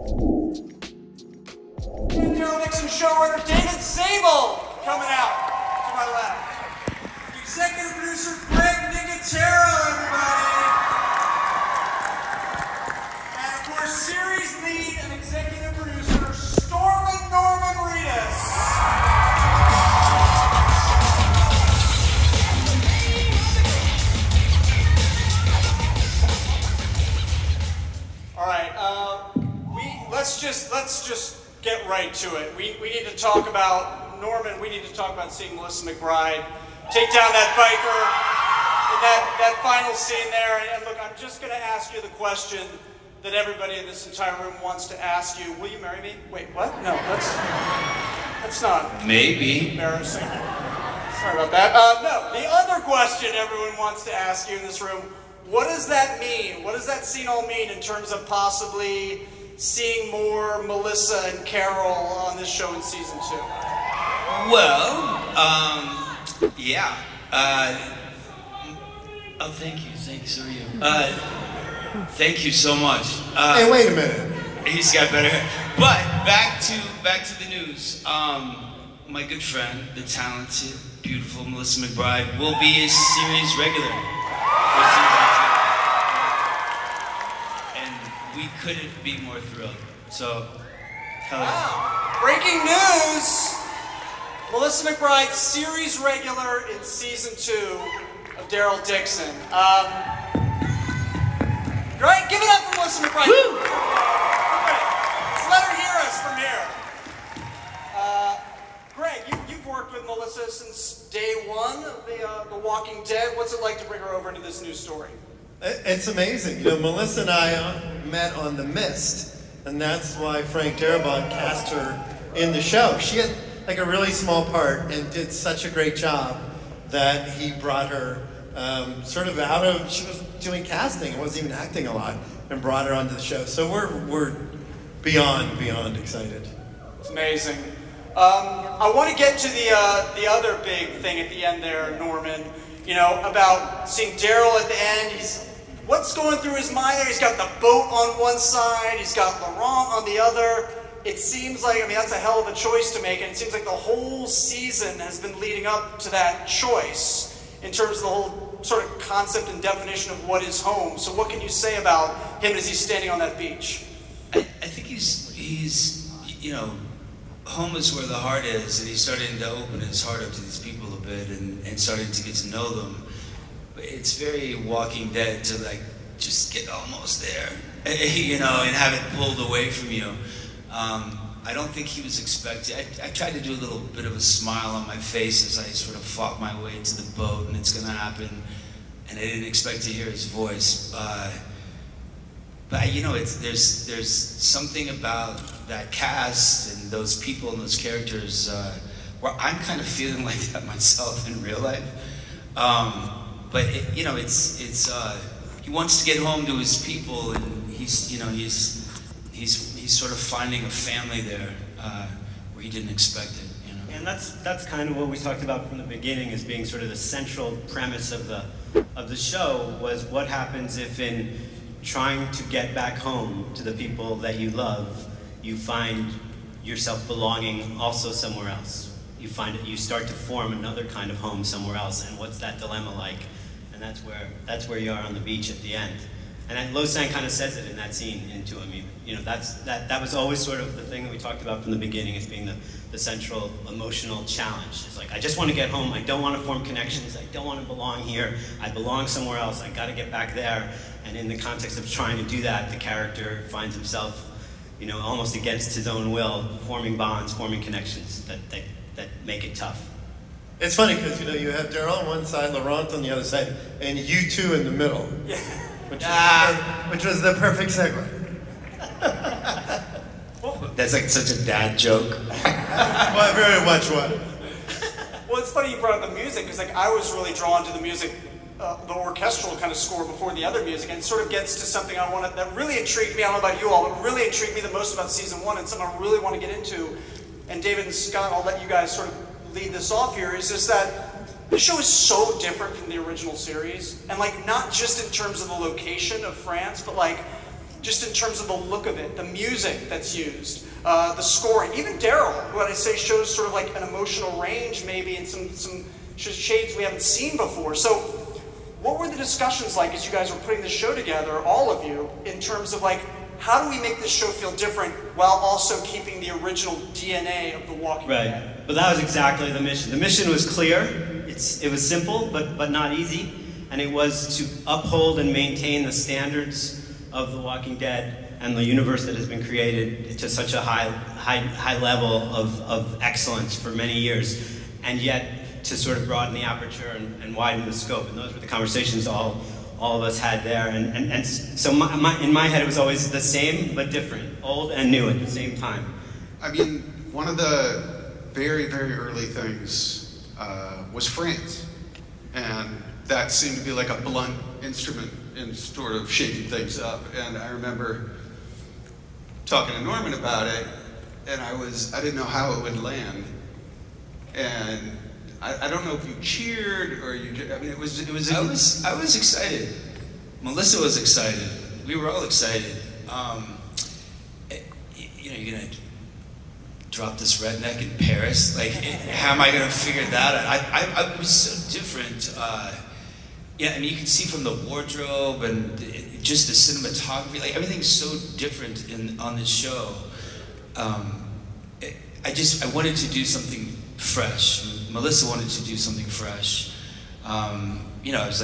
And Daryl Dixon showrunner David Zabel coming out to my left. Executive producer Greg Nicotero, everybody. And of course, series lead and executive producer Norman Reedus. All right, let's just get right to it. We need to talk about Norman. We need to talk about seeing Melissa McBride take down that biker in that final scene there. And look, I'm just going to ask you the question that everybody in this entire room wants to ask you. Will you marry me? Wait, what? No, that's not. Maybe. Embarrassing. Sorry about that. No, the other question everyone wants to ask you in this room. What does that mean? What does that scene all mean in terms of possibly seeing more Melissa and Carol on this show in season 2? Well, yeah. Oh, thank you. So are you. Thank you so much. Hey, wait a minute. He's got better hair. But back to the news. My good friend, the talented, beautiful Melissa McBride, will be a series regular. We couldn't be more thrilled. So, hell yeah. Wow. Breaking news! Melissa McBride, series regular in season 2 of Daryl Dixon. Right? Give it up for Melissa McBride. Woo! Right. Let's let her hear us from here. Greg, you've worked with Melissa since day 1 of the Walking Dead. What's it like to bring her over into this new story? It's amazing. You know, Melissa and I met on The Mist, and that's why Frank Darabont cast her in the show. She had like a really small part and did such a great job that he brought her sort of out of, she was doing casting, wasn't even acting a lot, and brought her onto the show. So we're beyond excited. It's amazing. I want to get to the other big thing at the end there, Norman. You know, about seeing Daryl at the end. What's going through his mind there? He's got the boat on one side, he's got Laurent on the other. It seems like, I mean, that's a hell of a choice to make, and it seems like the whole season has been leading up to that choice in terms of the whole sort of concept and definition of what is home. So what can you say about him as he's standing on that beach? I think he's you know, home is where the heart is, and he's starting to open his heart up to these people a bit and starting to get to know them. But it's very Walking Dead to like just get almost there, you know, and have it pulled away from you. I don't think he was expecting. I tried to do a little bit of a smile on my face as I sort of fought my way to the boat, and it's going to happen. And I didn't expect to hear his voice. But you know, there's something about that cast and those people and those characters where I'm kind of feeling like that myself in real life. But you know, it's he wants to get home to his people, and he's sort of finding a family there where he didn't expect it. You know? And that's kind of what we talked about from the beginning as being sort of the central premise of the show, was what happens if in trying to get back home to the people that you love, you find yourself belonging also somewhere else. You find it, you start to form another kind of home somewhere else, and what's that dilemma like? And that's where you are on the beach at the end. And Lo-Sang kind of says it in that scene into him. You know, that was always sort of the thing that we talked about from the beginning as being the central emotional challenge. It's like, I just want to get home. I don't want to form connections. I don't want to belong here. I belong somewhere else. I got to get back there. And in the context of trying to do that, the character finds himself, you know, almost against his own will, forming bonds, forming connections that make it tough. It's funny because, you know, you have Daryl on one side, Laurent on the other side, and you two in the middle. Yeah. Which was the perfect segue. That's like such a dad joke. Well, very much what. Well, it's funny you brought up the music, because like I was really drawn to the music, the orchestral kind of score before the other music, and it sort of gets to something that really intrigued me. I don't know about you all, but really intrigued me the most about season 1, and something I really want to get into. And David and Scott, I'll let you guys sort of lead this off here, is just that the show is so different from the original series, and like not just in terms of the location of France, but like just in terms of the look of it, the music that's used, the scoring. Even Daryl, what I say shows sort of like an emotional range maybe and some shades we haven't seen before. So what were the discussions like as you guys were putting the show together, all of you, in terms of like, how do we make this show feel different while also keeping the original DNA of The Walking Dead? Right, but that was exactly the mission. The mission was clear, it was simple, but not easy, and it was to uphold and maintain the standards of The Walking Dead and the universe that has been created to such a high level of excellence for many years, and yet to sort of broaden the aperture and widen the scope. And those were the conversations all of us had there. And so in my head, it was always the same but different, old and new at the same time. I mean, one of the very, very early things was France. And that seemed to be like a blunt instrument in sort of shaking things up. And I remember talking to Norman about it, and I didn't know how it would land. And I don't know if you cheered or you. I mean, I was excited. Melissa was excited. We were all excited. You know, you're gonna drop this redneck in Paris. Like, how am I gonna figure that out? I was so different. Yeah, I mean, you can see from the wardrobe and just the cinematography. Like, everything's so different on this show. I wanted to do something fresh. Melissa wanted to do something fresh. You know, I was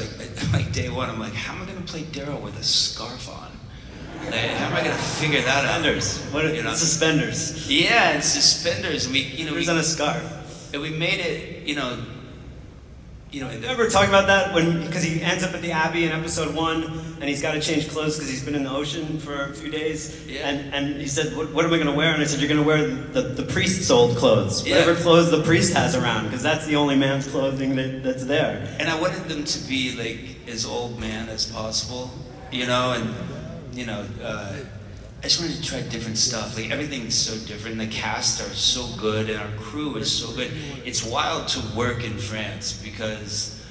like day one, I'm like, how am I going to play Daryl with a scarf on? Like, how am I going to figure that out? Suspenders. Suspenders. Yeah, and suspenders. Suspenders on a scarf. And we made it, you know. Remember talking about that because he ends up at the Abbey in episode 1, and he's got to change clothes because he's been in the ocean for a few days. Yeah. And he said, what am I going to wear? And I said, you're going to wear the priest's old clothes. Yeah. Whatever clothes the priest has around, because that's the only man's clothing that's there. And I wanted them to be like as old man as possible, you know, and I just wanted to try different stuff. Like, everything's so different. The cast are so good, and our crew is so good. It's wild to work in France because,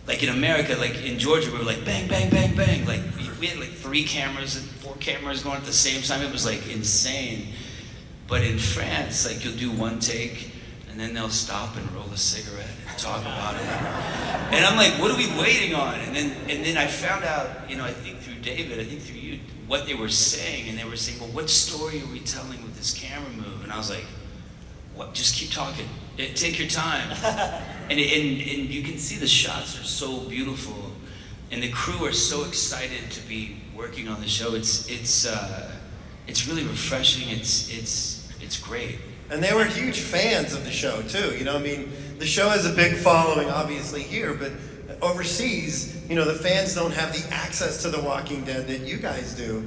like in America, like in Georgia, we were like bang, bang, bang, bang. Like we had like 3 cameras and 4 cameras going at the same time. It was like insane. But in France, like you'll do one take, and then they'll stop and roll a cigarette and talk about it. And I'm like, what are we waiting on? And then I found out, you know, I think through David, I think through you, what they were saying, and they were saying, well, what story are we telling with this camera move? And I was like, what? Just keep talking. Take your time. and you can see the shots are so beautiful, and the crew are so excited to be working on the show. It's really refreshing. It's great. And they were huge fans of the show too. You know, I mean, the show has a big following, obviously here, but overseas, you know, the fans don't have the access to The Walking Dead that you guys do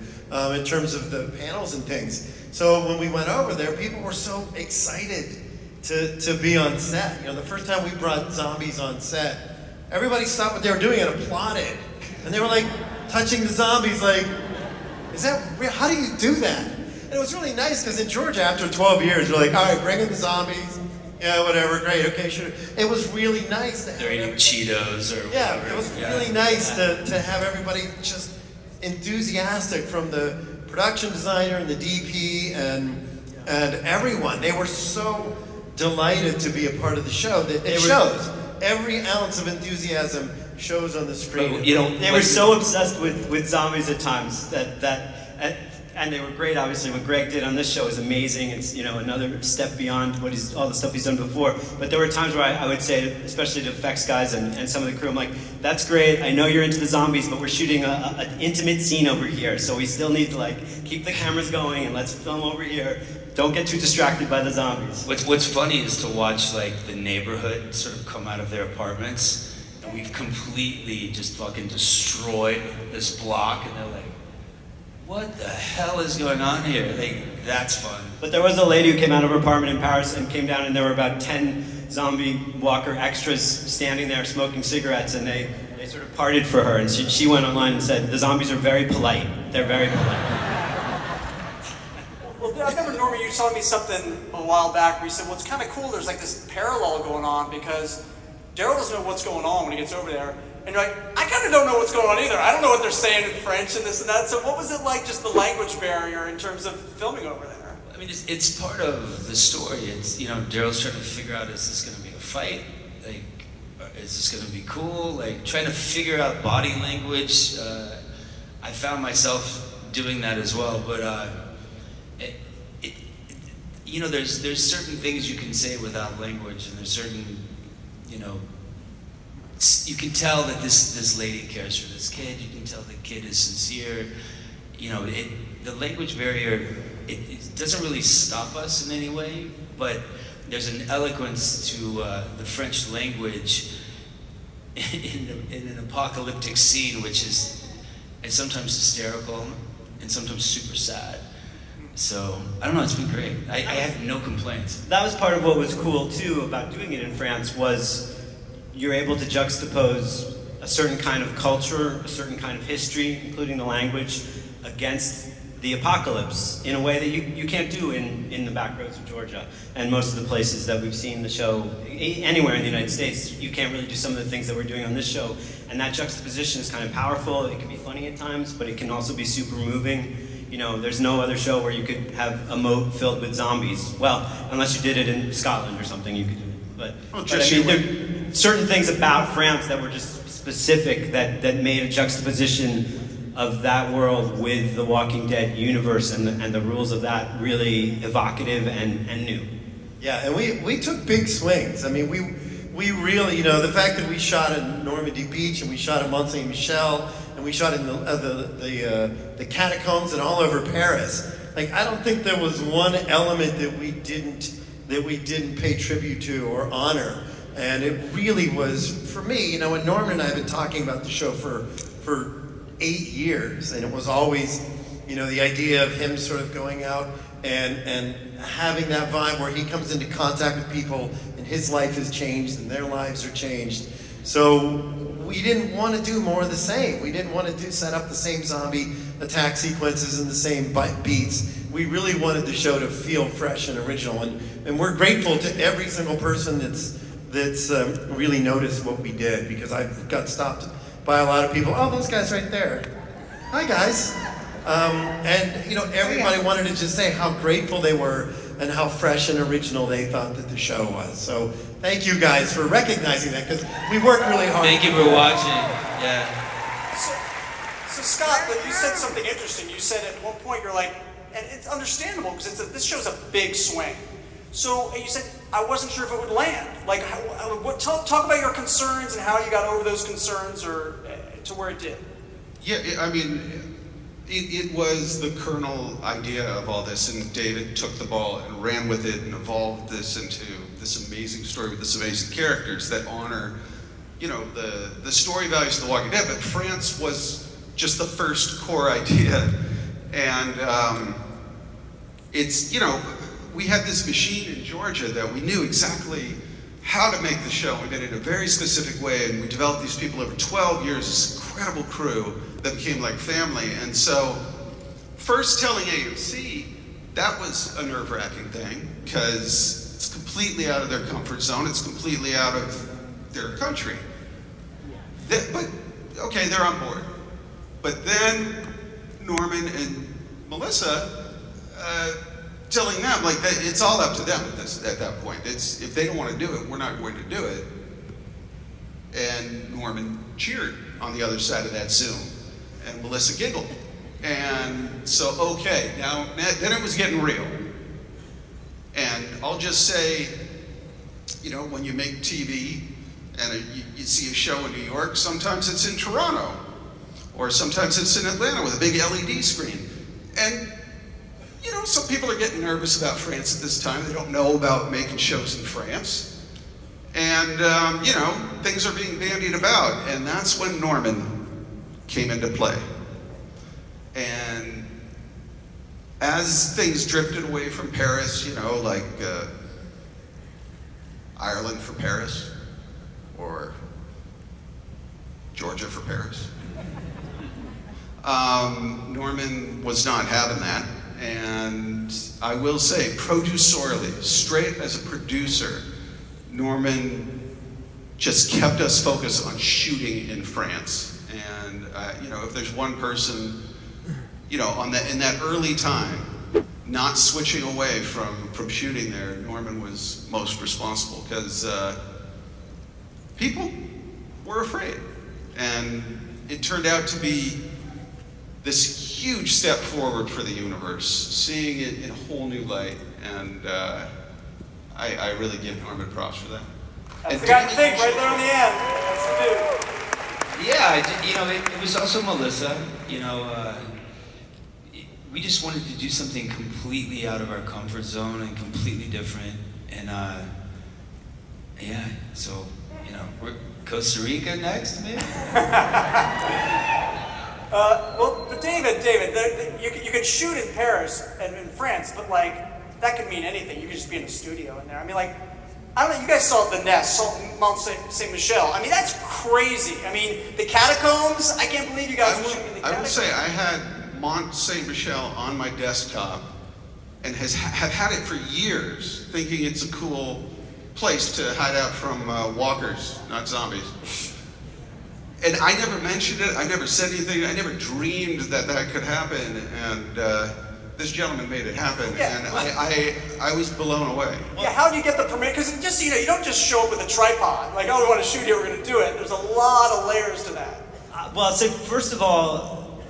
in terms of the panels and things. So when we went over there, people were so excited to be on set. You know, the first time we brought zombies on set, everybody stopped what they were doing and applauded. And they were like touching the zombies like, is that real? How do you do that? And it was really nice because in Georgia, after 12 years, we're like, all right, bring in the zombies. Yeah, whatever, great, okay, sure. It was really nice to have They're eating Cheetos or yeah, whatever. it was really nice to have everybody just enthusiastic, from the production designer and the DP and everyone. They were so delighted to be a part of the show that it shows. Every ounce of enthusiasm shows on the screen. You know, they were so obsessed with zombies at times and they were great. Obviously, what Greg did on this show is amazing. It's, you know, another step beyond all the stuff he's done before. But there were times where I would say, especially to effects guys and some of the crew, I'm like, that's great. I know you're into the zombies, but we're shooting an intimate scene over here, so we still need to like keep the cameras going and let's film over here. Don't get too distracted by the zombies. What's funny is to watch like the neighborhood sort of come out of their apartments, and we've completely just fucking destroyed this block, and they're like, what the hell is going on here? That's fun. But there was a lady who came out of her apartment in Paris and came down, and there were about 10 zombie walker extras standing there smoking cigarettes, and they sort of parted for her, and she went online and said, the zombies are very polite. They're very polite. Well, I remember, Norman, you telling me something a while back where you said, well, it's kind of cool, there's like this parallel going on because Daryl doesn't know what's going on when he gets over there, and you're like, I kind of don't know what's going on either. I don't know what they're saying in French and this and that. So what was it like, just the language barrier in terms of filming over there? I mean, it's part of the story. It's, you know, Daryl's trying to figure out, is this going to be a fight? Like, is this going to be cool? Like, trying to figure out body language. I found myself doing that as well, but you know, there's certain things you can say without language, and there's certain, you know, you can tell that this lady cares for this kid. You can tell the kid is sincere. You know, the language barrier, it doesn't really stop us in any way, but there's an eloquence to the French language in an apocalyptic scene, which is sometimes hysterical and sometimes super sad. So, I don't know, it's been great. I have no complaints. That was part of what was cool, too, about doing it in France, was you're able to juxtapose a certain kind of culture, a certain kind of history, including the language, against the apocalypse in a way that you can't do in the back roads of Georgia and most of the places that we've seen the show. Anywhere in the United States, you can't really do some of the things that we're doing on this show. And that juxtaposition is kind of powerful. It can be funny at times, but it can also be super moving. You know, there's no other show where you could have a moat filled with zombies. Well, unless you did it in Scotland or something, you could do it. But I mean, there are certain things about France that were just specific that made a juxtaposition of that world with the Walking Dead universe and the rules of that really evocative and new. Yeah, and we took big swings. I mean, we really, you know, the fact that we shot in Normandy Beach and we shot in Mont Saint Michel and we shot in the catacombs and all over Paris. Like, I don't think there was one element that we didn't pay tribute to or honor. And it really was, for me, you know, and Norman and I have been talking about the show for 8 years, and it was always, you know, the idea of him sort of going out and having that vibe where he comes into contact with people and his life has changed and their lives are changed. So we didn't want to do more of the same. We didn't want to set up the same zombie attack sequences and the same beats. We really wanted the show to feel fresh and original, and we're grateful to every single person that's really noticed what we did, because I've got stopped by a lot of people. Oh, those guys right there. Hi, guys. And, you know, everybody wanted to just say how grateful they were and how fresh and original they thought that the show was. So thank you guys for recognizing that, because we worked really hard. Thank you for watching. Yeah. So Scott, you said something interesting. You said at one point, you're like, and it's understandable because this show's a big swing. So you said, I wasn't sure if it would land. Like, talk about your concerns and how you got over those concerns or to where it did. Yeah, I mean, it was the kernel idea of all this, and David took the ball and ran with it and evolved this into this amazing story with this amazing characters that honor, you know, the story values of The Walking Dead. But France was just the first core idea, and it's, you know, we had this machine in Georgia that we knew exactly how to make the show. We did it in a very specific way, and we developed these people over 12 years, this incredible crew that became like family. And so, first telling AMC, that was a nerve-wracking thing, because it's completely out of their comfort zone, it's completely out of their country. But, okay, they're on board. But then, Norman and Melissa, telling them, like, it's all up to them at that point. It's, if they don't want to do it, we're not going to do it. And Norman cheered on the other side of that Zoom, and Melissa giggled. And so, okay, now then it was getting real. And I'll just say, you know, when you make TV and you see a show in New York, sometimes it's in Toronto, or sometimes it's in Atlanta with a big LED screen. And you know, some people are getting nervous about France at this time. They don't know about making shows in France. And, you know, things are being bandied about. And that's when Norman came into play. And as things drifted away from Paris, you know, like Ireland for Paris, or Georgia for Paris, Norman was not having that. And I will say, producerily, straight as a producer, Norman just kept us focused on shooting in France. And you know, if there's one person, you know, in that early time, not switching away from shooting there, Norman was most responsible, because people were afraid. And it turned out to be this huge step forward for the universe, seeing it in a whole new light. And I really give Norman props for that. I forgot to think right there on the end. That's the dude. Yeah, I did, you know, it was also Melissa. You know, we just wanted to do something completely out of our comfort zone and completely different. And yeah, so, you know, we're Costa Rica next, maybe? Well, but David, you could shoot in Paris and in France, but like, that could mean anything. You could just be in a studio in there. I mean, like, I don't know, you guys saw The Nest, saw Mont Saint-Michel. I mean, that's crazy. I mean, the catacombs, I can't believe you guys were shooting in the catacombs. I will say, I had Mont Saint-Michel on my desktop and have had it for years, thinking it's a cool place to hide out from walkers, not zombies. And I never mentioned it, I never said anything, I never dreamed that that could happen, and this gentleman made it happen, yeah, and I was blown away. Yeah, how do you get the permit? Because just, you know, you don't just show up with a tripod, like, oh, we want to shoot here, we're going to do it. There's a lot of layers to that. Well, so first of all,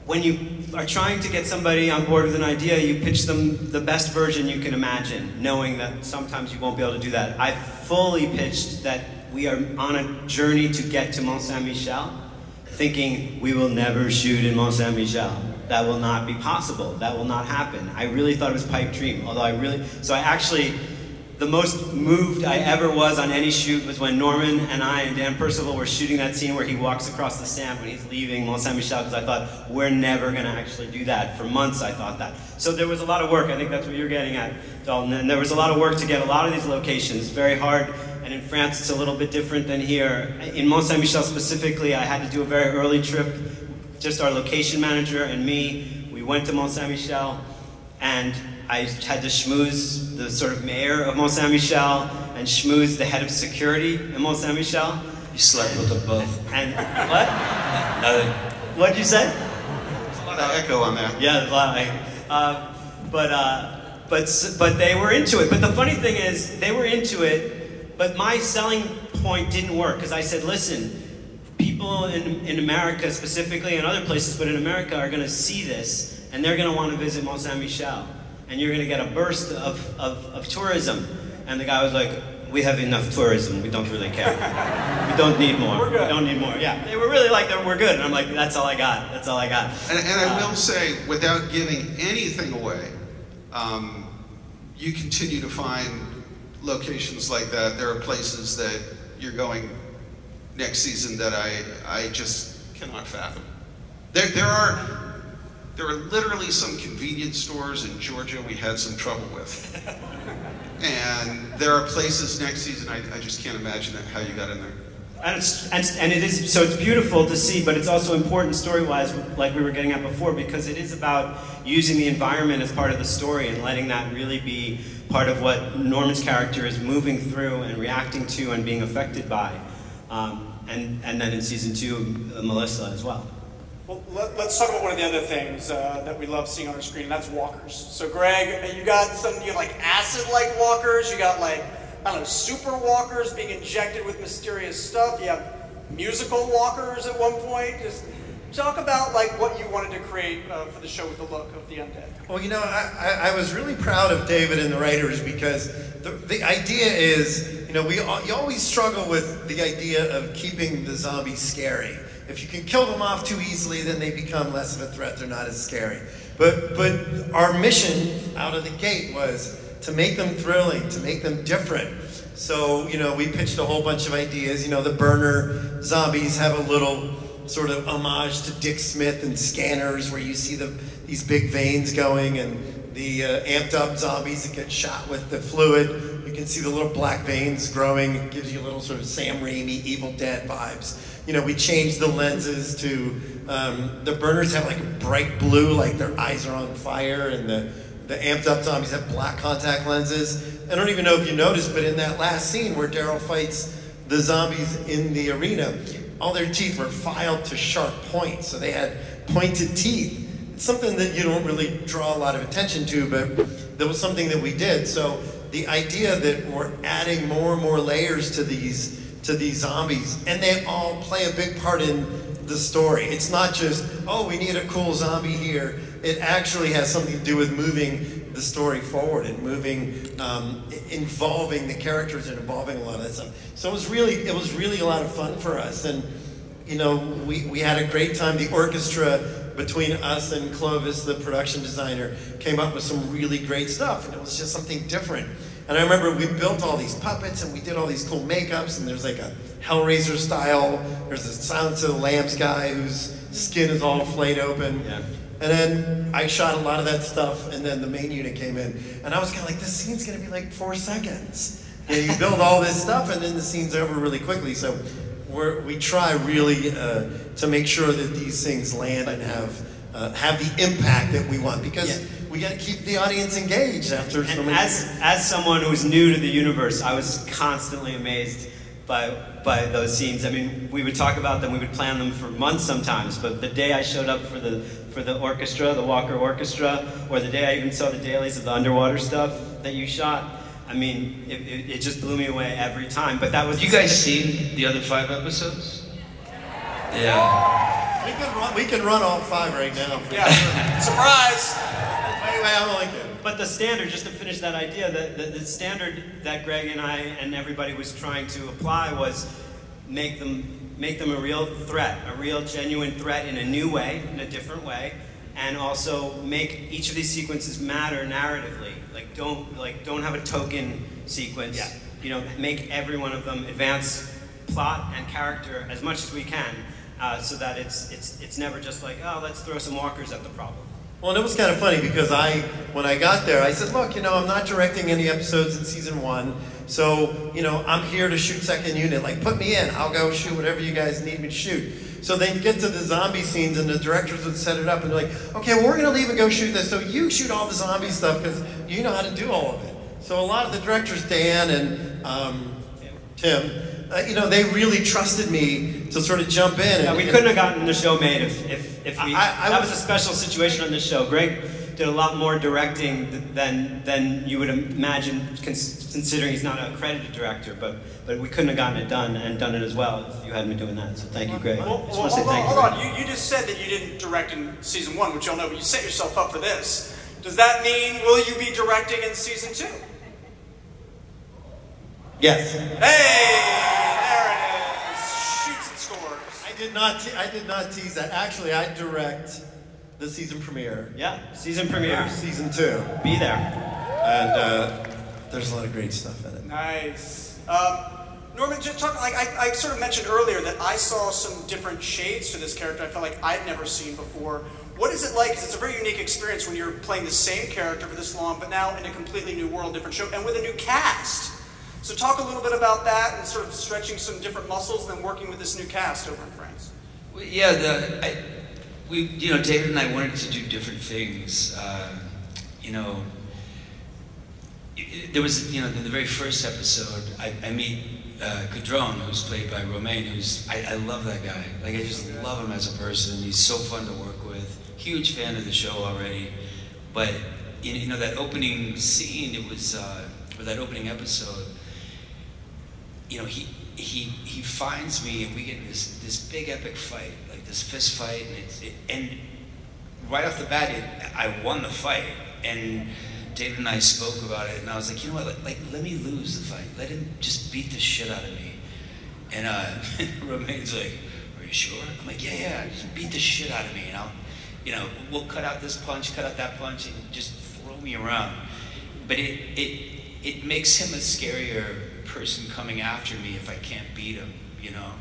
when you are trying to get somebody on board with an idea, you pitch them the best version you can imagine, knowing that sometimes you won't be able to do that. I fully pitched that we are on a journey to get to Mont Saint-Michel, thinking we will never shoot in Mont Saint-Michel. That will not be possible. That will not happen. I really thought it was a pipe dream, although the most moved I ever was on any shoot was when Norman and I and Dan Percival were shooting that scene where he walks across the sand when he's leaving Mont Saint-Michel, because I thought, we're never going to actually do that. For months I thought that. So there was a lot of work. I think that's what you're getting at, Dalton. And there was a lot of work to get a lot of these locations. Very hard. And in France, it's a little bit different than here. In Mont Saint-Michel specifically, I had to do a very early trip. Just our location manager and me, we went to Mont Saint-Michel, and I had to schmooze the sort of mayor of Mont Saint-Michel and schmooze the head of security in Mont Saint-Michel. You slept with them both. And what? Nothing. What did you say? There's a lot of echo on that. Yeah, there's a lot. But they were into it. But the funny thing is, they were into it, but my selling point didn't work, because I said, listen, people in America specifically, and other places, but in America, are going to see this, and they're going to want to visit Mont Saint-Michel, and you're going to get a burst of tourism. And the guy was like, we have enough tourism, we don't really care. We don't need more. We're good. We don't need more. Yeah, they were really like, we're good. And I'm like, that's all I got. That's all I got. And I will say, without giving anything away, you continue to find locations like that. There are places that you're going next season that I just cannot fathom. There are literally some convenience stores in Georgia we had some trouble with. And there are places next season I just can't imagine how you got in there. And it is, so it's beautiful to see, but it's also important story-wise, like we were getting at before, because it is about using the environment as part of the story and letting that really be part of what Norman's character is moving through and reacting to and being affected by. And then in season 2, Melissa as well. Well, let's talk about one of the other things that we love seeing on our screen, and that's walkers. So Greg, you have like acid-like walkers, you got like, I don't know, super walkers being injected with mysterious stuff, you have musical walkers at one point. Just talk about like what you wanted to create for the show with the look of the undead. Well, you know, I was really proud of David and the writers, because the idea is, you know, you always struggle with the idea of keeping the zombies scary. If you can kill them off too easily, then they become less of a threat. They're not as scary. But our mission out of the gate was to make them thrilling, to make them different. So, you know, we pitched a whole bunch of ideas. You know, the burner zombies have a little sort of homage to Dick Smith and Scanners, where you see these big veins going, and the amped up zombies that get shot with the fluid. You can see the little black veins growing. It gives you a little sort of Sam Raimi, Evil Dead vibes. You know, we changed the lenses to, the burners have like a bright blue, like their eyes are on fire, and the amped up zombies have black contact lenses. I don't even know if you noticed, but in that last scene where Daryl fights the zombies in the arena, all their teeth were filed to sharp points, so they had pointed teeth. It's something that you don't really draw a lot of attention to, but that was something that we did. So the idea that we're adding more and more layers to these zombies, and they all play a big part in the story. It's not just, oh, we need a cool zombie here. It actually has something to do with moving the story forward and involving the characters and involving a lot of that stuff. So it was really a lot of fun for us, and you know, we had a great time. The orchestra between us and Clovis, the production designer, came up with some really great stuff, and it was just something different. And I remember we built all these puppets and we did all these cool makeups, and there's like a Hellraiser style, there's a Silence of the Lambs guy whose skin is all flayed open. Yeah. And then I shot a lot of that stuff, and then the main unit came in, and I was kind of like, this scene's gonna be like 4 seconds. You build all this stuff, and then the scene's over really quickly. So we try really to make sure that these things land and have the impact that we want, because we got to keep the audience engaged after so many years. As someone who's new to the universe, I was constantly amazed by those scenes. I mean, we would talk about them, we would plan them for months sometimes, but the day I showed up for the orchestra, the Walker Orchestra, or the day I even saw the dailies of the underwater stuff that you shot, I mean, it just blew me away every time. But that was. You guys seen the other 5 episodes? Yeah. We can run all 5 right now. Yeah. Surprise. Anyway, I like it. But the standard, just to finish that idea, the standard that Greg and I and everybody was trying to apply was make them a real threat, a real genuine threat in a new way, in a different way, and also make each of these sequences matter narratively. Don't have a token sequence. Yeah. You know, make every one of them advance plot and character as much as we can, so that it's never just like, oh, let's throw some walkers at the problem. Well, and it was kind of funny because when I got there, I said, look, you know, I'm not directing any episodes in season 1, so, you know, I'm here to shoot second unit. Like, put me in. I'll go shoot whatever you guys need me to shoot. So they'd get to the zombie scenes, and the directors would set it up, and they're like, okay, well, we're going to leave and go shoot this, so you shoot all the zombie stuff because you know how to do all of it. So a lot of the directors, Dan and Tim, you know, they really trusted me to sort of jump in. Yeah, we couldn't have gotten the show made if we. That was a special situation on this show. Greg did a lot more directing than you would imagine, considering he's not a credited director. But we couldn't have gotten it done and done it as well if you hadn't been doing that. So thank you, Greg. Hold on. You just said that you didn't direct in season 1, which y'all know, but you set yourself up for this. Does that mean will you be directing in season 2? Yes. Hey, there it is. Shoots and scores. I did not tease that. Actually, I direct the season premiere. Yeah, season premiere. Season 2. Be there. And there's a lot of great stuff in it. Nice. Norman, just talk, like I sort of mentioned earlier that I saw some different shades to this character I felt like I'd never seen before. What is it like? Because it's a very unique experience when you're playing the same character for this long, but now in a completely new world, different show, and with a new cast. So talk a little bit about that and sort of stretching some different muscles and then working with this new cast over in France. Well, yeah, David and I wanted to do different things. You know, there was, you know, in the very first episode, I meet Cadron, who's played by Romain, I love that guy. Like, I just love him as a person. He's so fun to work with. Huge fan of the show already. But, you know, that opening scene, it was, or that opening episode, you know, he finds me, and we get this big epic fight, like this fist fight, and right off the bat, I won the fight, and David and I spoke about it, and I was like, you know what, like let me lose the fight, let him just beat the shit out of me, and Romain's like, are you sure? I'm like, yeah, just beat the shit out of me, and you know, we'll cut out this punch, cut out that punch, and just throw me around, but it makes him a scarier person coming after me if I can't beat him, you know.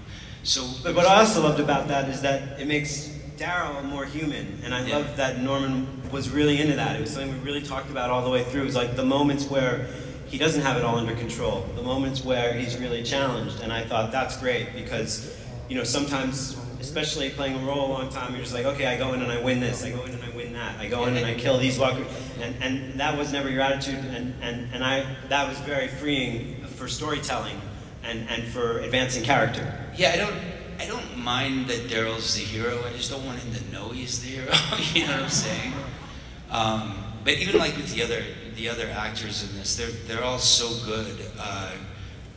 So, but what I also loved about that is that it makes Daryl more human, and I love that Norman was really into that. It was something we really talked about all the way through. It was like the moments where he doesn't have it all under control, the moments where he's really challenged, and I thought that's great because, you know, sometimes, especially playing a role a long time, you're just like, okay, I go in and I win this, I go in and I win that, I go in and I kill these walkers, and that was never your attitude, and that was very freeing for storytelling, and for advancing character. Yeah, I don't mind that Daryl's the hero. I just don't want him to know he's the hero. You know what I'm saying? But even like with the other actors in this, they're all so good.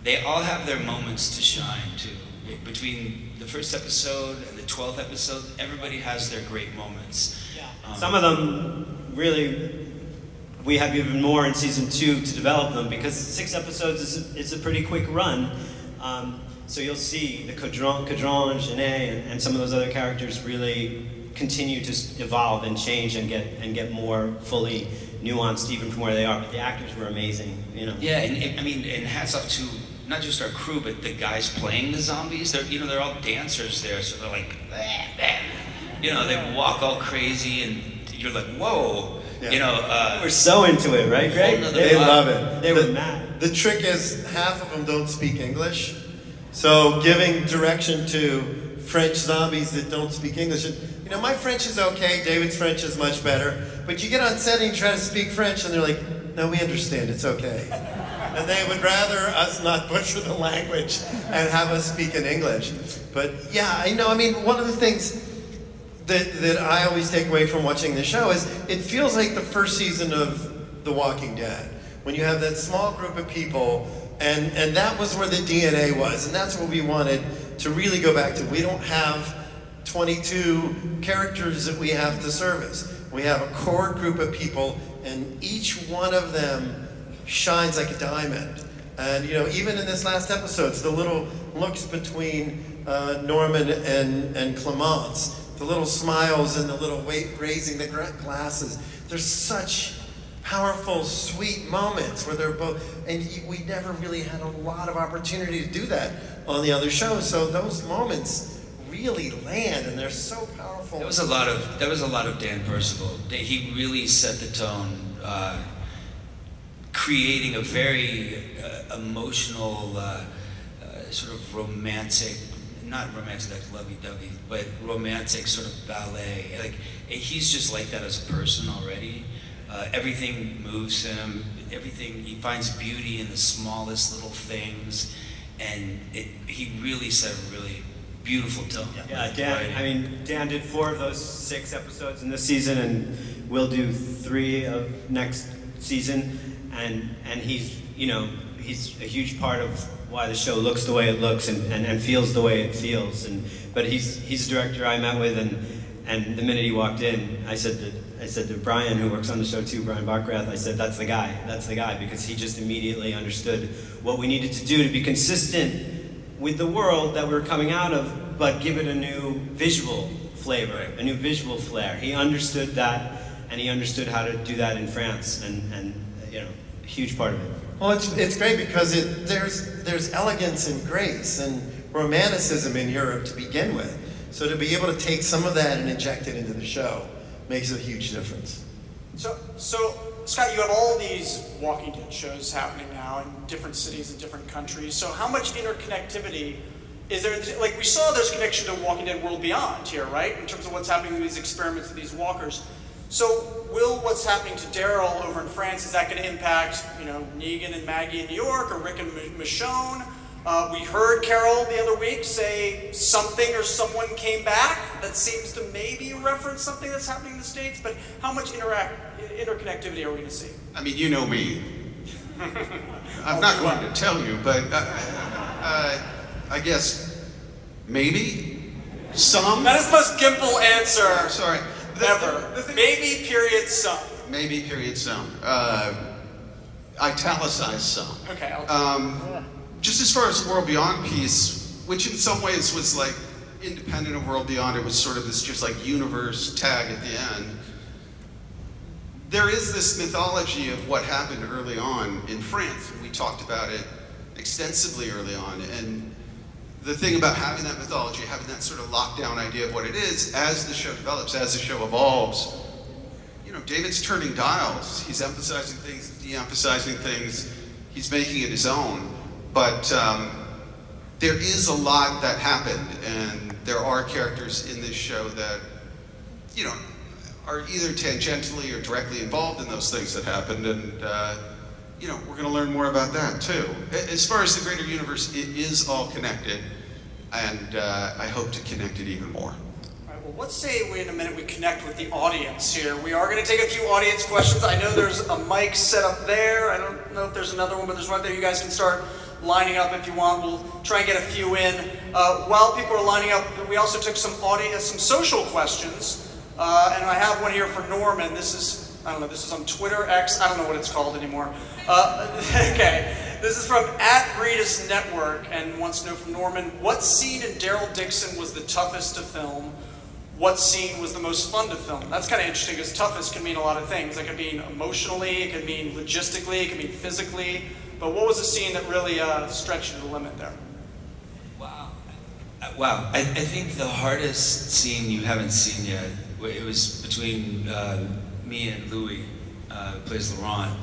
They all have their moments to shine too. Between the first episode and the 12th episode, everybody has their great moments. Yeah. Some of them really, we have even more in season 2 to develop them, because 6 episodes is a pretty quick run. So you'll see the Cadran, Janae, and some of those other characters really continue to evolve and change and get more fully nuanced even from where they are. But the actors were amazing, you know. Yeah, and I mean, and hats off to not just our crew, but the guys playing the zombies. They're all dancers there, so they're like, you know, they walk all crazy, and you're like, whoa, Yeah. you know. We're so into it, right, Greg? They love it. They were mad. The trick is half of them don't speak English, so giving direction to French zombies that don't speak English. You know, my French is okay, David's French is much better, but you get on set and you try to speak French and they're like, no, we understand, it's okay. And they would rather us not butcher the language and have us speak in English. But yeah, I know, I mean, one of the things that I always take away from watching the show is it feels like the first season of The Walking Dead, when you have that small group of people, and that was where the DNA was, and that's what we wanted to really go back to. We don't have 22 characters that we have to service. We have a core group of people, and each one of them shines like a diamond. And you know, even in this last episode, the little looks between Norman and Clemence, the little smiles and the little raising the glasses. There's such powerful, sweet moments where they're both, and we never really had a lot of opportunity to do that on the other shows. So those moments really land, and they're so powerful. That was a lot of Dan Percival. He really set the tone, creating a very emotional, sort of romantic, not romantic like lovey-dovey, but romantic sort of ballet. Like, he's just like that as a person already. Everything moves him. He finds beauty in the smallest little things, and he really set a really beautiful tone. Yeah, Dan. I mean, Dan did 4 of those 6 episodes in this season, and we'll do 3 of next season. And he's, you know, he's a huge part of why the show looks the way it looks and feels the way it feels. But he's a director I met with, and the minute he walked in, I said to Brian, who works on the show too, Brian Bachrath, I said, that's the guy, because he just immediately understood what we needed to do to be consistent with the world that we were coming out of, but give it a new visual flavor, a new visual flair. He understood that, and he understood how to do that in France, and you know, a huge part of it. Well, it's great because there's elegance and grace and romanticism in Europe to begin with. So to be able to take some of that and inject it into the show makes a huge difference. So Scott, you have all these Walking Dead shows happening now in different cities and different countries. So how much interconnectivity is there? Like, we saw there's connection to Walking Dead World Beyond here, right? In terms of what's happening with these experiments with these walkers. So will what's happening to Daryl over in France, is that going to impact, you know, Negan and Maggie in New York, or Rick and Michonne? We heard Carol the other week say something or someone came back that seems to maybe reference something that's happening in the States, but how much interconnectivity are we going to see? I mean, you know me. I'm not going to tell you, but I guess maybe some. That is the most Gimple answer Sorry. ever. Maybe period some. Maybe period some. Italicized some. Okay. Just as far as the World Beyond piece, which in some ways was like independent of World Beyond, it was sort of this just like universe tag at the end. There is this mythology of what happened early on in France. We talked about it extensively early on. And the thing about having that mythology, having that sort of lockdown idea of what it is, as the show develops, as the show evolves, you know, David's turning dials. He's emphasizing things, de-emphasizing things. He's making it his own. But there is a lot that happened, and there are characters in this show that, you know, are either tangentially or directly involved in those things that happened, and you know, we're going to learn more about that too. As far as the greater universe, it is all connected, and I hope to connect it even more. All right, well, let's say in a minute we connect with the audience here. We are going to take a few audience questions. I know there's a mic set up there. I don't know if there's another one, but there's one there. You guys can start lining up if you want. We'll try and get a few in. While people are lining up, we also took some social questions. And I have one here for Norman. This is, I don't know, this is on Twitter, X, I don't know what it's called anymore. Okay, this is from @Reedus Network and wants to know from Norman, what scene in Daryl Dixon was the toughest to film? What scene was the most fun to film? That's kind of interesting because toughest can mean a lot of things. It could mean emotionally, it could mean logistically, it could mean physically. But what was the scene that really stretched you to the limit there? Wow, I think the hardest scene you haven't seen yet, it was between me and Louis, who plays Laurent.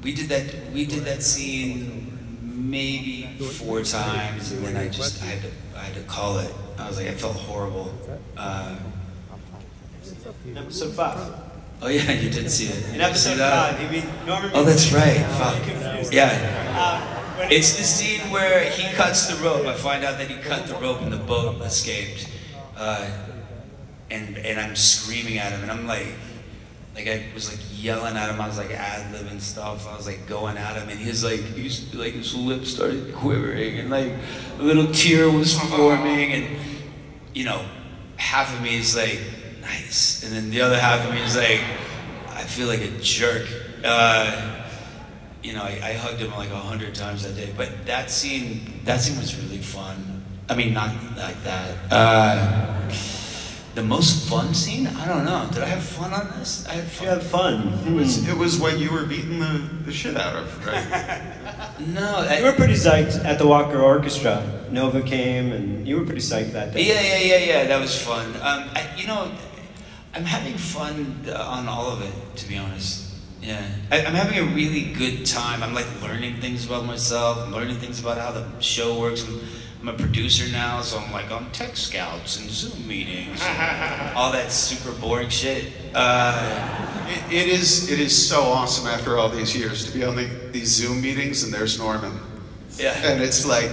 We did that scene maybe 4 times, and then I had to call it. I was like, I felt horrible. Episode 5. Oh yeah, you did see it. In episode 5, you mean Norman? Oh, that's right. Fuck. Yeah. It's the scene where he cuts the rope. I find out that he cut the rope and the boat escaped. And I'm screaming at him, and I'm like I was like yelling at him. I was like ad-libbing stuff. I was like going at him, and his lips started quivering, and like a little tear was forming, and you know, half of me is like, nice, and then the other half of me is like, I feel like a jerk. You know, I hugged him like 100 times that day. But that scene was really fun. I mean, not like that. The most fun scene? I don't know. Did I have fun on this? I had fun. You had fun. It was what you were beating the shit out of, right? No. You were pretty psyched at the Walker Orchestra. Nova came, and you were pretty psyched that day. Yeah. That was fun. You know, I'm having fun on all of it, to be honest. Yeah, I'm having a really good time. I'm like learning things about myself. I'm learning things about how the show works. I'm a producer now, so I'm like on tech scouts and Zoom meetings, and all that super boring shit. It is so awesome after all these years to be on these Zoom meetings, and there's Norman. Yeah. And it's like,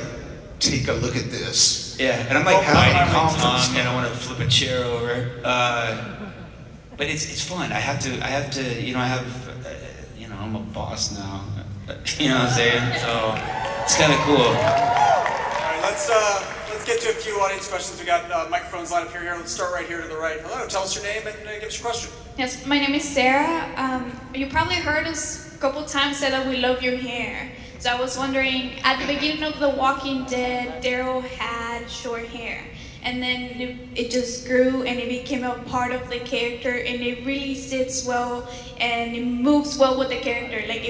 take a look at this. Yeah, and I'm like biting my tongue, and I want to flip a chair over. But it's fun. I have to. You know, I'm a boss now. You know what I'm saying? So it's kind of cool. All right, let's get to a few audience questions. We got microphones lined up here. Let's start right here to the right. Hello, tell us your name and give us your question. Yes, my name is Sarah. You probably heard us a couple times say that we love your hair. So I was wondering, at the beginning of The Walking Dead, Daryl had short hair. And then it just grew and it became a part of the character, and it really sits well and it moves well with the character. Like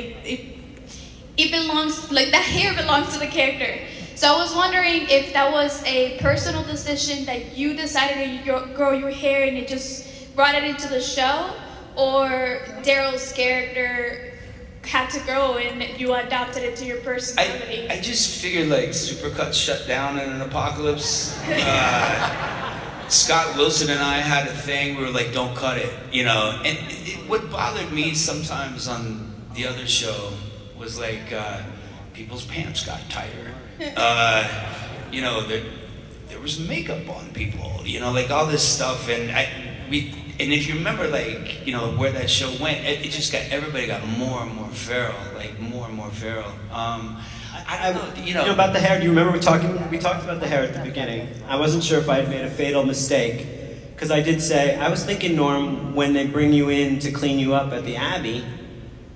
it belongs, like that hair belongs to the character. So I was wondering if that was a personal decision that you decided to grow your hair and it just brought it into the show, or Daryl's character had to grow and you adopted it to your personality. I just figured like Supercut shut down in an apocalypse. Scott Wilson and I had a thing, we were like, don't cut it, you know. And what bothered me sometimes on the other show was like people's pants got tighter. You know, there was makeup on people, you know, like all this stuff, and if you remember, like, you know, where that show went, it just everybody got more and more feral, like more and more feral. I don't know, you know. About the hair, do you remember we talked about the hair at the beginning? I wasn't sure if I had made a fatal mistake, because I did say, I was thinking, Norm, when they bring you in to clean you up at the Abbey,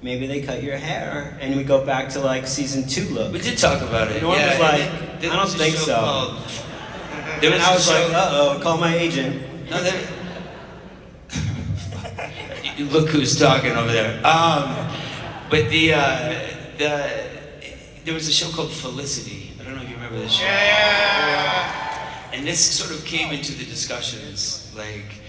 maybe they cut your hair, and we go back to like season 2 look. We did talk about it. Norm was like, I don't think so. And I was like, uh-oh, call my agent. No, look who's talking over there. But there was a show called Felicity. I don't know if you remember this show. Yeah. And this sort of came into the discussions. Like,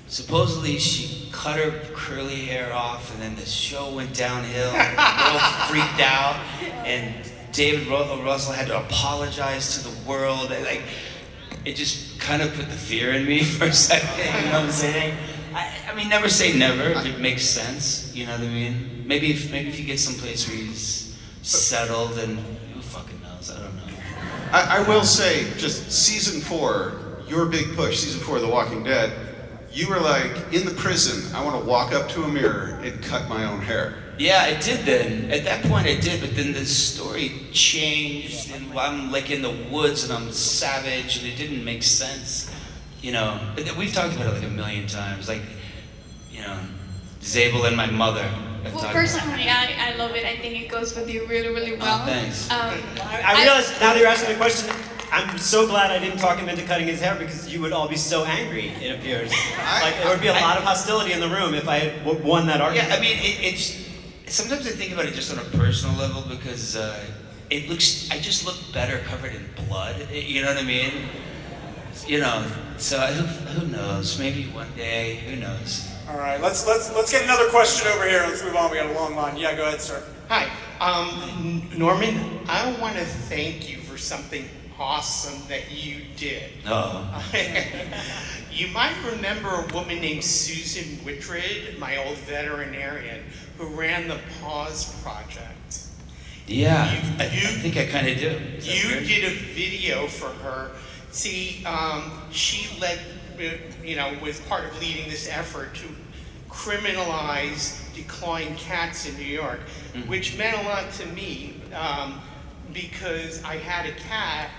supposedly she cut her curly hair off, and then the show went downhill. And the girl freaked out, and David Russell had to apologize to the world. And, like, it just kind of put the fear in me for a second. You know what I'm saying? I mean, never say never if it makes sense. You know what I mean? Maybe if you get someplace where he's settled, and who fucking knows? I don't know. I will say, just season 4, your big push, season 4 of The Walking Dead, you were like, in the prison, I want to walk up to a mirror and cut my own hair. Yeah, I did then. At that point I did, but then the story changed, and I'm like in the woods and I'm savage, and it didn't make sense. You know, we've talked about it like a million times, like, you know, Zabel and my mother. Well, personally, I love it. I think it goes with you really, really well. Oh, thanks. I realize now that you're asking the question, I'm so glad I didn't talk him into cutting his hair, because you would all be so angry, it appears. Like, there would be a lot of hostility in the room if I had won that argument. Yeah, I mean, it's sometimes I think about it just on a personal level, because I just look better covered in blood. You know what I mean? You know, so who knows? Maybe one day, who knows? All right, let's get another question over here. Let's move on. We got a long line. Yeah, go ahead, sir. Hi, Norman. I want to thank you for something awesome that you did. Oh. You might remember a woman named Susan Whitred, my old veterinarian, who ran the Paws Project. Yeah, I think I kind of do. You did a video for her. See, she led, was part of leading this effort to criminalize declawing cats in New York, which meant a lot to me because I had a cat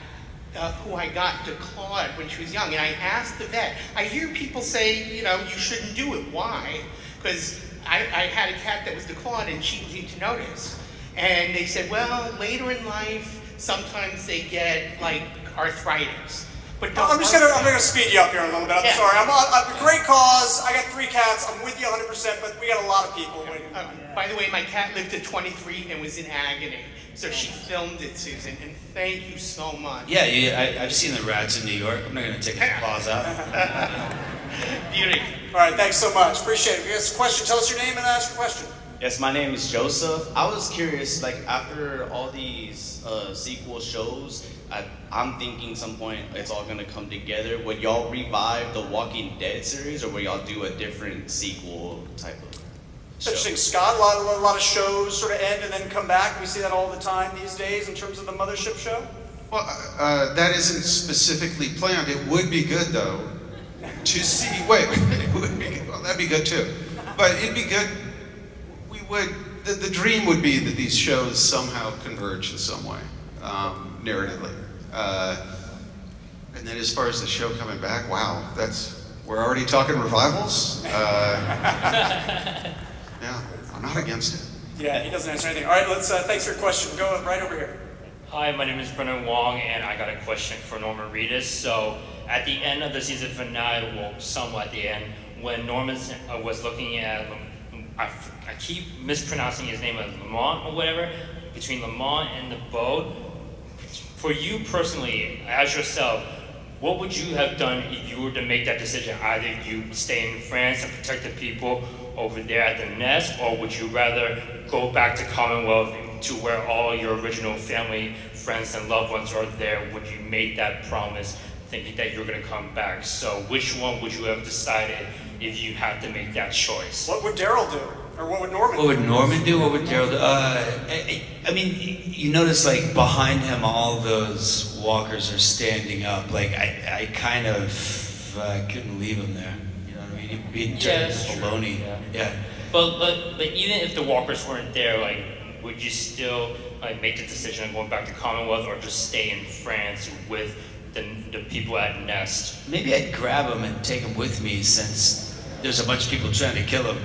who I got declawed when she was young, and I asked the vet. I hear people say, you shouldn't do it. Why? Because I had a cat that was declawed and she seemed to notice. And they said, well, later in life, sometimes they get like arthritis. But I'm gonna speed you up here a little bit. I'm sorry. I'm a great cause. I got 3 cats. I'm with you 100%, but we got a lot of people waiting. By the way, my cat lived to 23 and was in agony. So she filmed it, Susan, and thank you so much. Yeah, I've seen the rats in New York. I'm not going to take the claws out. Beauty. All right, thanks so much. Appreciate it. If you have a question, tell us your name and ask your question. Yes, my name is Joseph. I was curious, like, after all these sequel shows, I'm thinking some point it's all going to come together. Would y'all revive the Walking Dead series, or will y'all do a different sequel type of It's interesting, Scott. A lot of shows sort of end and then come back. We see that all the time these days in terms of the Mothership show. Well, that isn't specifically planned. It would be good, though, to see... Wait, it would be good. Well, that'd be good, too. But it'd be good... We would... The dream would be that these shows somehow converge in some way, narratively. And then as far as the show coming back, wow, we're already talking revivals? Yeah, I'm not against it. Yeah, he doesn't answer anything. All right, thanks for your question. Go right over here. Hi, my name is Brennan Wong, and I got a question for Norman Reedus. So, at the end of the season finale, well, somewhat at the end, when Norman was looking at, I keep mispronouncing his name as Lamont or whatever, between Lamont and the boat. For you personally, as yourself, what would you have done if you were to make that decision? Either you stay in France and protect the people over there at the nest, or would you rather go back to Commonwealth to where all your original family, friends, and loved ones are there? Would you make that promise thinking that you're going to come back? So which one would you have decided if you had to make that choice? What would Daryl do? Or what would Norman do? What would Norman do? What would Daryl do? I mean, you notice, like, behind him, all those walkers are standing up. Like, I kind of couldn't leave him there. You know what I mean? He'd be baloney. Yeah. But even if the walkers weren't there, like, would you still make the decision of going back to Commonwealth, or just stay in France with the people at Nest? Maybe I'd grab him and take him with me, since there's a bunch of people trying to kill him.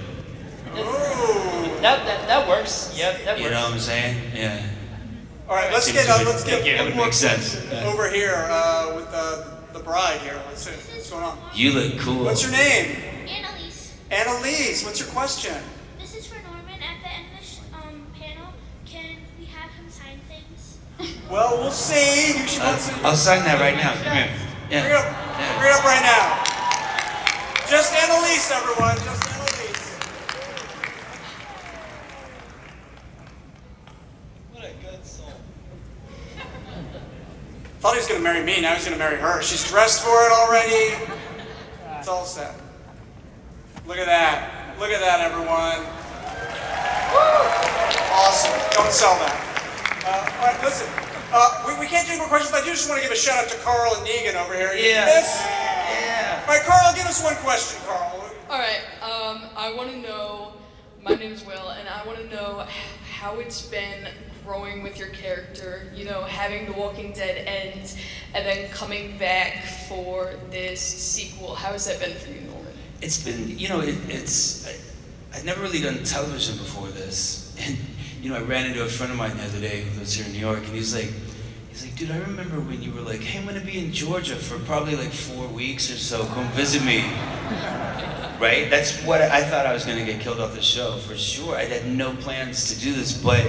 That works. Yeah, that works. You know what I'm saying? Yeah. All right, let's get that would make sense. Over here with the bride here. Let's see what's going on. You look cool. What's your name? Annalise. Annalise. What's your question? This is for Norman. At the end of this panel, can we have him sign things? Well, we'll see. You should I'll sign that right now. Come here. Yeah. Bring it up right now. Just Annalise, everyone. Just Annalise. Thought he was going to marry me, now he's going to marry her. She's dressed for it already. It's all set. Look at that. Look at that, everyone. Awesome. Don't sell that. All right, listen. We can't do any more questions, but I do just want to give a shout out to Carl and Negan over here. Yeah. Yeah. All right, Carl, give us one question, Carl. All right. I want to know. My name is Will, and I want to know how it's been growing with your character. You know, having The Walking Dead end, and then coming back for this sequel. How has that been for you, Norman? It's been, you know, I'd never really done television before this, and you know, I ran into a friend of mine the other day who lives here in New York, and he's like, dude, I remember when you were like, hey, I'm gonna be in Georgia for probably like 4 weeks or so, come visit me. Right? That's what I thought I was gonna get killed off the show, for sure. I had no plans to do this, but,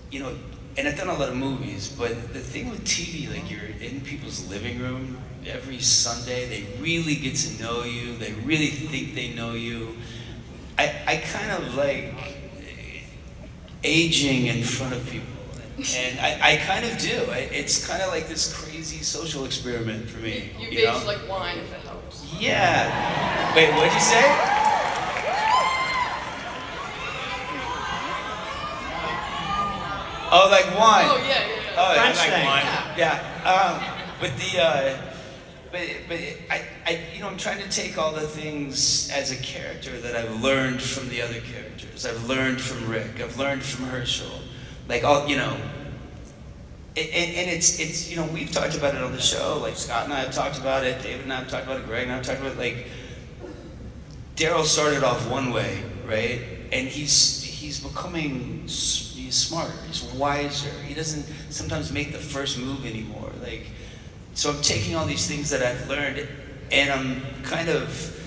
you know, and I've done a lot of movies, but the thing with TV, like you're in people's living room every Sunday, they really get to know you, they really think they know you. I kind of like aging in front of people. And I kind of do. It's kind of like this crazy social experiment for me. You've aged like wine, if it helps. Yeah. Wait, what'd you say? Oh, like wine. Oh, yeah. Oh, I French like thing. wine. Yeah. But you know, I'm trying to take all the things as a character that I've learned from the other characters. I've learned from Rick. I've learned from Herschel. Like all, you know, and it's you know, we've talked about it on the show. Like Scott and I have talked about it. David and I have talked about it. Greg and I have talked about it. Like Daryl started off one way, right? And he's becoming, he's smarter. He's wiser. He doesn't sometimes make the first move anymore. Like, so I'm taking all these things that I've learned, and I'm kind of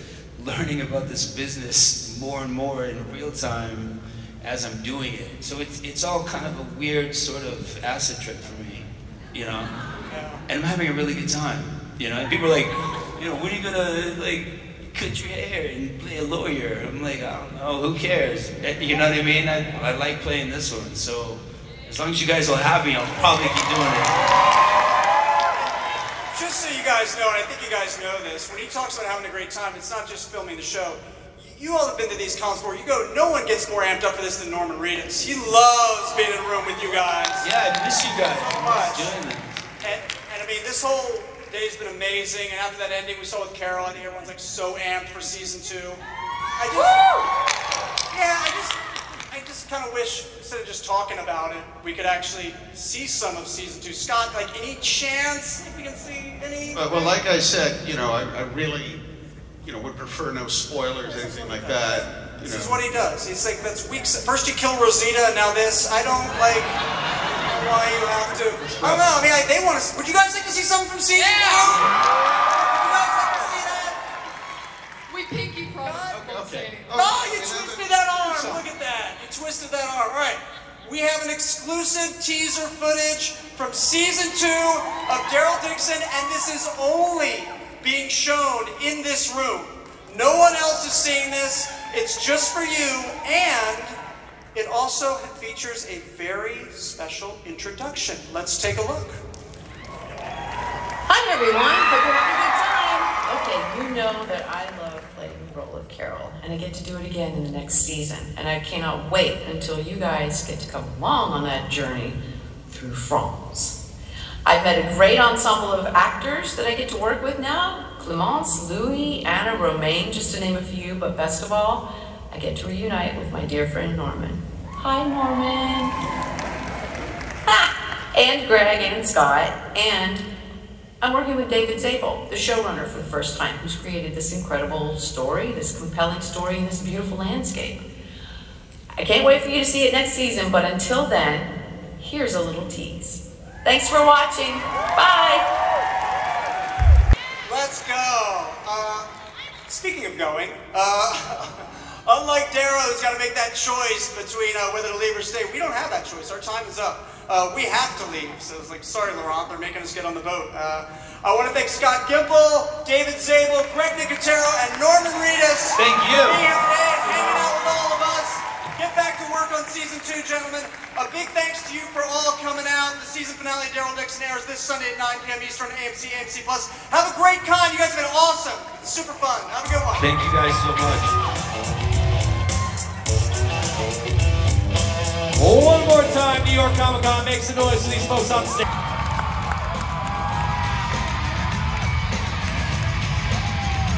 learning about this business more and more in real time as I'm doing it. So it's all kind of a weird sort of acid trip for me, you know? And I'm having a really good time, you know? And people are like, you know, when are you gonna, like, cut your hair and play a lawyer? I'm like, I don't know, who cares? You know what I mean? I like playing this one, so as long as you guys will have me, I'll probably keep doing it. Just so you guys know, and I think you guys know this, when he talks about having a great time, it's not just filming the show. You all have been to these cons before. You go, no one gets more amped up for this than Norman Reedus. He loves being in a room with you guys. Yeah, I miss you guys. So much. Doing it. And I mean, this whole day's been amazing. And after that ending we saw with Carol, I think everyone's like so amped for season 2. I just kind of wish, instead of just talking about it, we could actually see some of season 2. Scott, like, any chance we can see any? Well, like I said, you know, I really, you know, would prefer no spoilers, anything like that. This is what he does. He's like, that's weeks. First you kill Rosita, and now this. I don't like why you have to. I don't know. I mean, like, they want to. Would you guys like to see something from season 2? Would you guys like to see that? We pinky promise. Okay. Oh, you twisted that arm. Look at that. You twisted that arm. All right. We have an exclusive teaser footage from season 2 of Daryl Dixon, and this is only being shown in this room. No one else is seeing this. It's just for you, and it also features a very special introduction. Let's take a look. Hi everyone, hope you're having a good time. Okay, you know that I love playing the role of Carol, and I get to do it again in the next season. And I cannot wait until you guys get to come along on that journey through France. I've met a great ensemble of actors that I get to work with now. Clemence, Louis, Anna, Romaine, just to name a few, but best of all, I get to reunite with my dear friend Norman. Hi, Norman. And Greg and Scott, and I'm working with David Zabel, the showrunner for the first time, who's created this incredible story, this compelling story, and this beautiful landscape. I can't wait for you to see it next season, but until then, here's a little tease. Thanks for watching. Bye. Let's go. Speaking of going, unlike Daryl, who's got to make that choice between whether to leave or stay, we don't have that choice. Our time is up. We have to leave. So it's like, sorry, Laurent, they're making us get on the boat. I want to thank Scott Gimple, David Zabel, Greg Nicotero, and Norman Reedus. Thank you. For being here today and hanging out with all of us. Get back to work on season 2, gentlemen. A big thanks to you for all coming out. The season finale of Daryl Dixon airs this Sunday at 9 p.m. Eastern, AMC, AMC+. Have a great con. You guys have been awesome. It's super fun. Have a good one. Thank you guys so much. One more time, New York Comic Con. Make some noise for these folks on stage.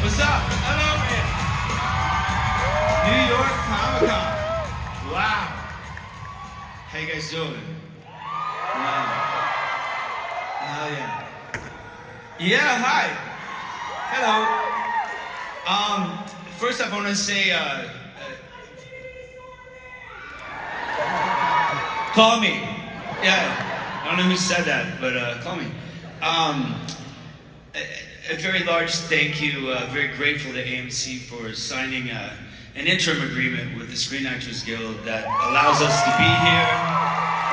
What's up? Hello, man. New York Comic Con. Wow. How you guys doing? Wow. Oh yeah. Yeah. Hi. Hello. First off, I want to say, call me. Yeah. I don't know who said that, but call me. A very large thank you, very grateful to AMC for signing an interim agreement with the Screen Actors Guild that allows us to be here,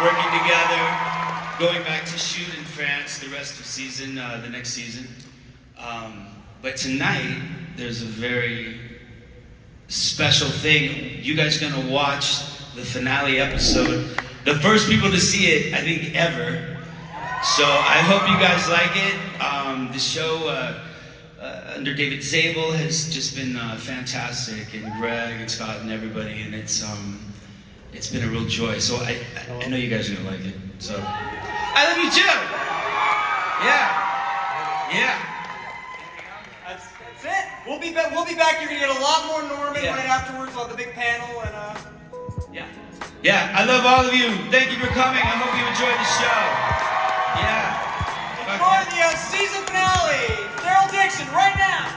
working together, going back to shoot in France the rest of season, the next season. But tonight, there's a very special thing. You guys are gonna watch the finale episode. The first people to see it, I think, ever. So I hope you guys like it. The show under David Zabel has just been fantastic, and Greg and Scott and everybody, and it's been a real joy. So I know you guys are gonna like it. So I love you too. Yeah. That's it. We'll be back. You're gonna get a lot more Norman right afterwards on the big panel, and Yeah. I love all of you. Thank you for coming. I hope you enjoyed the show. Yeah. Enjoy the season finale, Daryl Dixon, right now.